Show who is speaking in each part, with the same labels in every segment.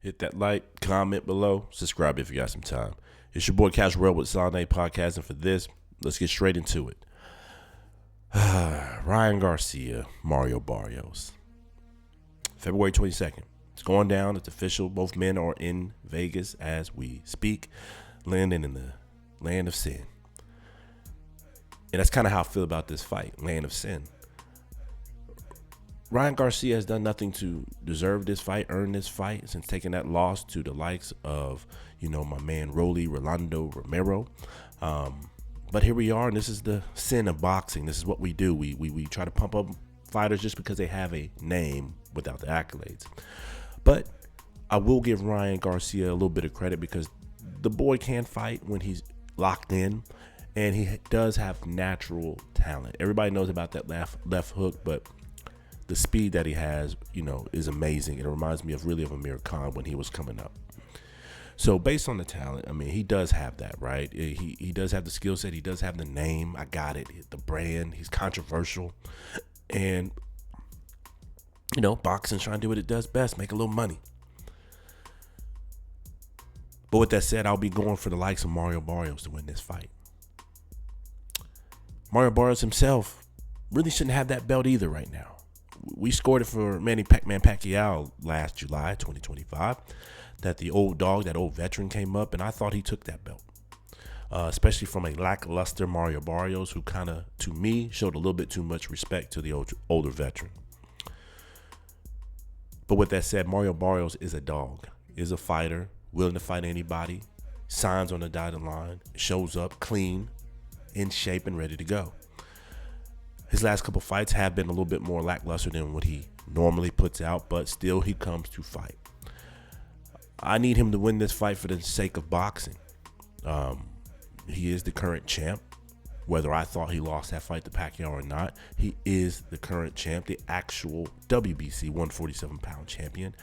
Speaker 1: Hit that like, comment below, subscribe if you got some time. It's your boy Casual with Stylistic Podcast, and for this, let's get straight into it. Ryan Garcia, Mario Barrios. February 22nd. It's going down. It's official. Both men are in Vegas as we speak, landing in the land of sin. And that's kind of how I feel about this fight, land of sin. Ryan Garcia has done nothing to deserve this fight, earn this fight, since taking that loss to the likes of, my man Rolando Romero. But here we are, and this is the sin of boxing. This is what we do. We try to pump up fighters just because they have a name without the accolades. But I will give Ryan Garcia a little bit of credit because the boy can fight when he's locked in, and he does have natural talent. Everybody knows about that left hook, but the speed that he has, is amazing. It reminds me of Amir Khan when he was coming up. So based on the talent, he does have that, right? He does have the skill set. He does have the name. I got it. The brand. He's controversial. And, boxing's trying to do what it does best, make a little money. But with that said, I'll be going for the likes of Mario Barrios to win this fight. Mario Barrios himself really shouldn't have that belt either right now. We scored it for Manny Pacquiao last July 2025. That the old dog, that old veteran came up, and I thought he took that belt. Especially from a lackluster Mario Barrios, who kind of, to me, showed a little bit too much respect to the older veteran. But with that said, Mario Barrios is a dog, is a fighter, willing to fight anybody, signs on the dotted line, shows up clean, in shape, and ready to go. His last couple fights have been a little bit more lackluster than what he normally puts out, but still he comes to fight. I need him to win this fight for the sake of boxing. He is the current champ. Whether I thought he lost that fight to Pacquiao or not, he is the current champ, the actual WBC 147-pound champion.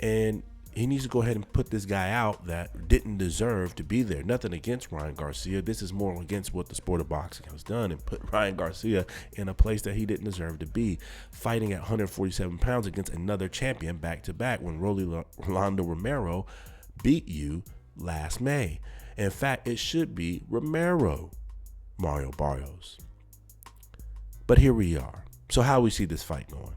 Speaker 1: And he needs to go ahead and put this guy out that didn't deserve to be there. Nothing against Ryan Garcia. This is more against what the sport of boxing has done and put Ryan Garcia in a place that he didn't deserve to be, fighting at 147 pounds against another champion back-to-back when Rolando Romero beat you last May. In fact, it should be Romero, Mario Barrios. But here we are. So how we see this fight going?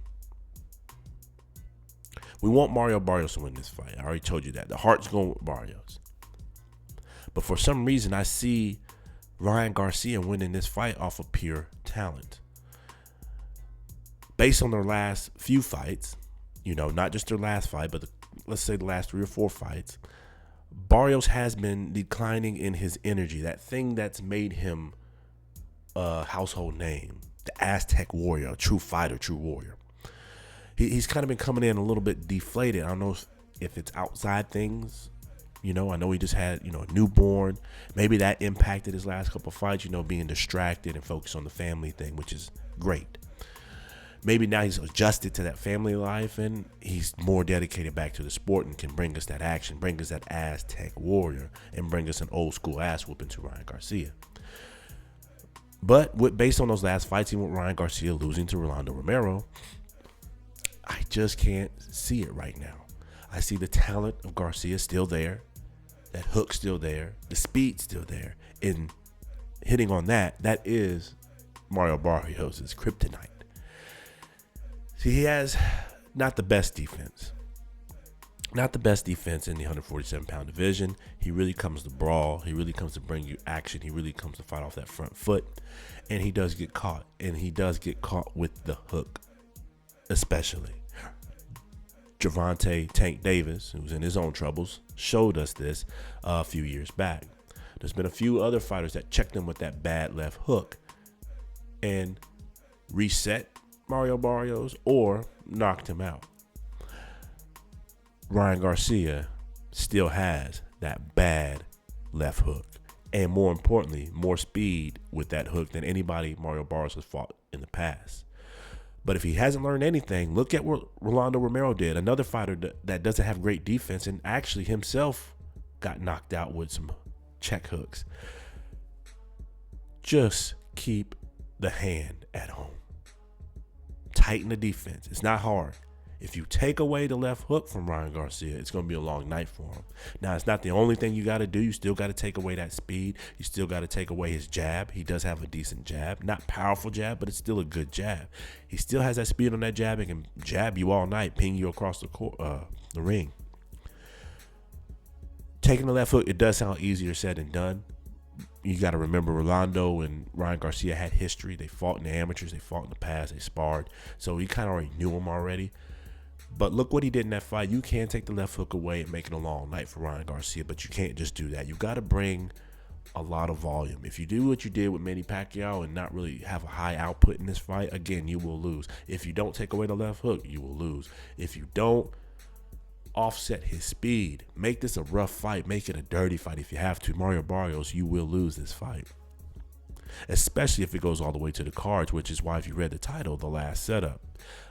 Speaker 1: We want Mario Barrios to win this fight. I already told you that. The heart's going with Barrios. But for some reason, I see Ryan Garcia winning this fight off of pure talent. Based on their last few fights, not just their last fight, but let's say the last 3 or 4 fights, Barrios has been declining in his energy, that thing that's made him a household name, the Aztec warrior, a true fighter, true warrior. He's kind of been coming in a little bit deflated. I don't know if it's outside things. I know he just had, a newborn. Maybe that impacted his last couple of fights, being distracted and focused on the family thing, which is great. Maybe now he's adjusted to that family life and he's more dedicated back to the sport and can bring us that action, bring us that Aztec warrior, and bring us an old school ass whooping to Ryan Garcia. But based on those last fights, even with Ryan Garcia losing to Rolando Romero, I just can't see it right now. I see the talent of Garcia still there, that hook still there, the speed still there, and hitting on that is Mario Barrios' kryptonite. See, he has not the best defense. Not the best defense in the 147-pound division. He really comes to brawl. He really comes to bring you action. He really comes to fight off that front foot. And he does get caught. And he does get caught with the hook, especially. Gervonta Tank Davis, who's in his own troubles, showed us this a few years back. There's been a few other fighters that checked him with that bad left hook and reset Mario Barrios or knocked him out. Ryan Garcia still has that bad left hook. And more importantly, more speed with that hook than anybody Mario Barrios has fought in the past. But if he hasn't learned anything, look at what Rolando Romero did. Another fighter that doesn't have great defense and actually himself got knocked out with some check hooks. Just keep the hand at home. Tighten the defense. It's not hard. If you take away the left hook from Ryan Garcia, it's going to be a long night for him. Now, it's not the only thing you got to do. You still got to take away that speed. You still got to take away his jab. He does have a decent jab. Not powerful jab, but it's still a good jab. He still has that speed on that jab and can jab you all night, ping you across the ring. Taking the left hook, it does sound easier said than done. You got to remember, Rolando and Ryan Garcia had history. They fought in the amateurs. They fought in the past. They sparred. So he kind of already knew him already. But look what he did in that fight. You can take the left hook away and make it a long night for Ryan Garcia, but you can't just do that. You got to bring a lot of volume. If you do what you did with Manny Pacquiao and not really have a high output in this fight, again, you will lose. If you don't take away the left hook, you will lose. If you don't offset his speed, make this a rough fight, make it a dirty fight if you have to, Mario Barrios, you will lose this fight. Especially if it goes all the way to the cards, which is why if you read the title, The Last Setup.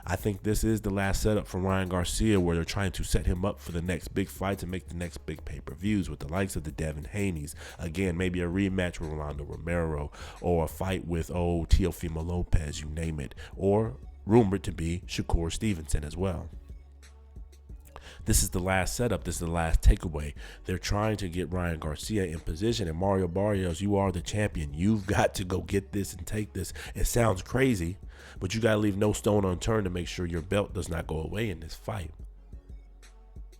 Speaker 1: I think this is the last setup from Ryan Garcia where they're trying to set him up for the next big fights and make the next big pay-per-views with the likes of the Devin Haney's. Again, maybe a rematch with Rolando Romero or a fight with, Teofimo Lopez, you name it. Or rumored to be Shakur Stevenson as well. This is the last setup. This is the last takeaway. They're trying to get Ryan Garcia in position. And Mario Barrios, you are the champion. You've got to go get this and take this. It sounds crazy, but you got to leave no stone unturned to make sure your belt does not go away in this fight.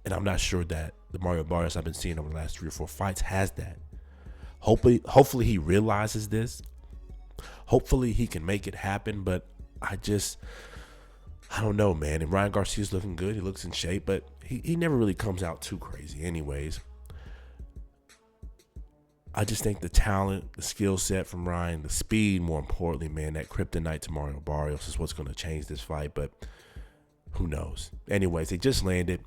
Speaker 1: And I'm not sure that the Mario Barrios I've been seeing over the last 3 or 4 fights has that. Hopefully he realizes this. Hopefully he can make it happen. But I don't know, man. And Ryan Garcia's looking good. He looks in shape, but he never really comes out too crazy anyways. I just think the talent, the skill set from Ryan, the speed, more importantly, man, that kryptonite to Mario Barrios is what's going to change this fight, but who knows? Anyways, they just landed.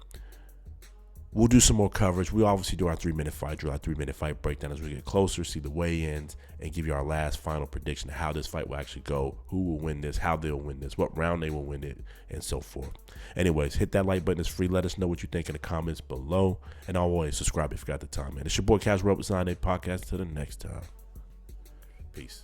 Speaker 1: We'll do some more coverage. We'll obviously do our 3-minute fight drill, our 3-minute fight breakdown as we get closer, see the weigh-ins, and give you our last final prediction of how this fight will actually go, who will win this, how they'll win this, what round they will win it, and so forth. Anyways, hit that like button. It's free. Let us know what you think in the comments below. And always subscribe if you got the time, man. It's your boy Cash Robert signing podcast. Till the next time. Peace.